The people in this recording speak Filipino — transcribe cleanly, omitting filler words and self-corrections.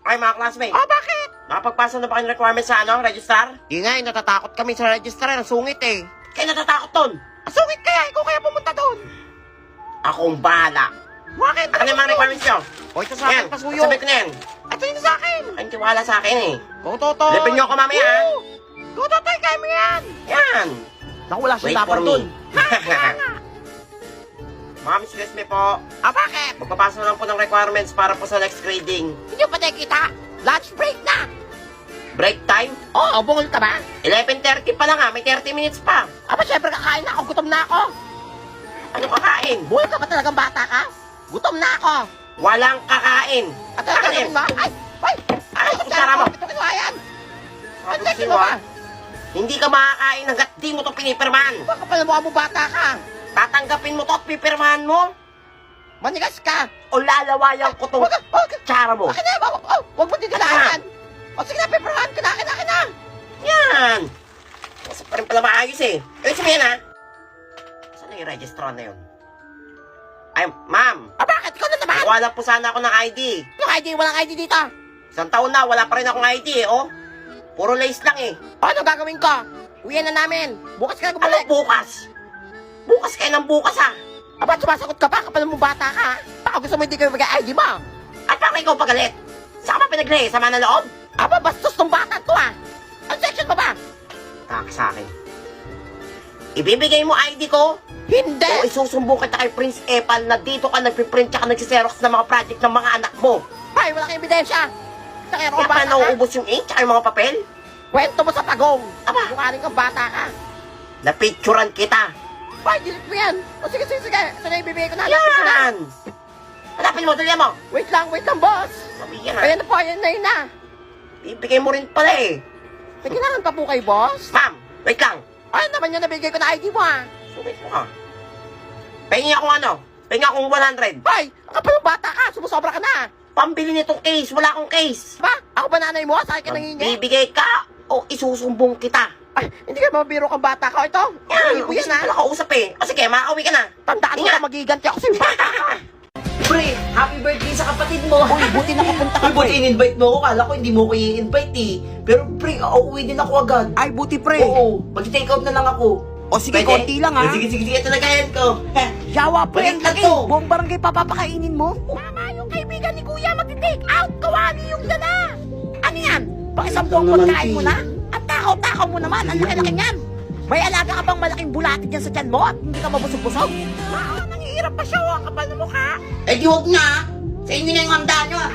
Ay, mga classmates. Oh, bakit? Nakapagpasa na ba kayo ng requirements sa registrar? Di nga, natatakot kami sa registrar. Ang sungit eh. Kayo natatakot doon. Ang sungit kaya? Ikaw kaya pumunta doon? Ako ang bahala. Bakit? Ano yung mga requirements nyo? O, ito sa akin, Yan, pasuyo. sabi ko na yan. Ito yun sa akin. Ang tiwala sa akin eh. Go, Totoy. Lipin nyo ako mamaya, ha? Go, Totoy, kaya mo yan. Yan. Naku, wala Wait siyang for dapat me. doon. Mga Miss Lesme po, Ah, bakit? magpapasa lang po ng requirements para po sa next grading. Hindi pa tayo kita. Lunch break na. Break time? Oo, bungol ka ba? 11:30 pa lang ha, may 30 minutes pa. Aba, syempre kakain na ako. Gutom na ako. Ano kakain? Bungol ka ba talagang bata ka? Gutom na ako. Walang kakain. At ano gagawin mo? Ay! Ay, kutsara mo. Ito kinuha yan. Ang Sabi sexy ko mo ha, ba? hindi ka makakain hanggat di mo to pinipirmahan. Baka pala mukha mo bata ka. Tatanggapin mo to at pipirmahan mo Manigas ka. o lalawayan ko tong Wag. kutsara mo. Akin na. Wag mo tigilan. O sige na, peperahan ka na. Akin na. Yan. Kasi pa rin pala maayos eh. Ibig sabihin ha, saan na yung registrar na yun? Ay, ma'am, Ah, bakit? Ikaw na naman. wala po sana ako ng ID. Yung ID, walang ID dito. Isang taon na, wala pa rin akong ID eh, oh. Puro lace lang eh. O, ano gagawin ko? Uwian na namin. Bukas ka na Ano gumalik. bukas? Bukas kayo ng bukas ha. Aba, sumasagot ka pa. Kapal mo bata ka. Baka gusto mo hindi kayo mag-ID mo. At bakit ikaw pagalit? Saan ka ba pinaglay? Sama ng loob? Aba, bastos tong bata to ah. Ang section mo ba? Taka sa akin. Ibibigay mo ID ko? Hindi. O isusumbong kita kay Prince Epal na dito ka nagpiprint tsaka nagsiserox ng mga project ng mga anak mo. Ay, wala kang ebidensya. Takero Kaya kang pa bata ka. nauubos yung ink tsaka yung mga papel? Kwento mo sa pagong. Aba. Mukha rin kang bata ka. Napicturan kita. Ay, delete mo yan. O sige. Ito na ibibigay ko na. Hanapin ko na. Yan! Hanapin mo, dali mo. Wait lang, boss. Sabihin na. Ayan na po, ayan na yun na. Ibigay mo rin pala eh. May kailangan pa po kay boss? Ma'am, wait lang. Ay, naman yun, nabigay ko na ID mo ah. Sumit mo ka. Pahingi akong ano? Pahingi akong 100. Ay, ang kapal ng bata ka. Sumusobra ka na. Pambili nitong case, wala akong case. Ba? Ako ba nanay mo? Sa akin nangingi? Bibigay ka o isusumbong kita. Ay, hindi ka mabiro kang bata ka. Ito, Yan, hindi ko yan ah. wala kausap eh. O sige, makauwi ka na. Tandaan mo Ingat. na magiganti ako sa'yo. Pre, happy birthday sa kapatid mo. Uy, buti nakapunta ka, Uy, buti pre. in-invite mo ako. Kala ko hindi mo ko i-invite eh. Pero pre, uuwi din ako agad. Ay, buti pre. Oo, mag-take out na lang ako. O sige, Pwede? konti lang ha. Sige, ito na kayan ko. Yawa pre, ang Balik na laki. to. Buong barangay papapakainin mo. Tama yung kaibigan ni Kuya mag-take out. Kawali yung dala. Ano yan? Pakisang buong naman, pagkain mo P. na? At takaw-takaw mo naman. Ang laki-laki niyan. May alaga ka bang malaking bulati dyan sa tiyan mo at hindi ka mabusog-busog? Nangihirap pa siya. Ang kapal na mukha. Eh di huwag na. Sa inyo na yung handa nyo ah.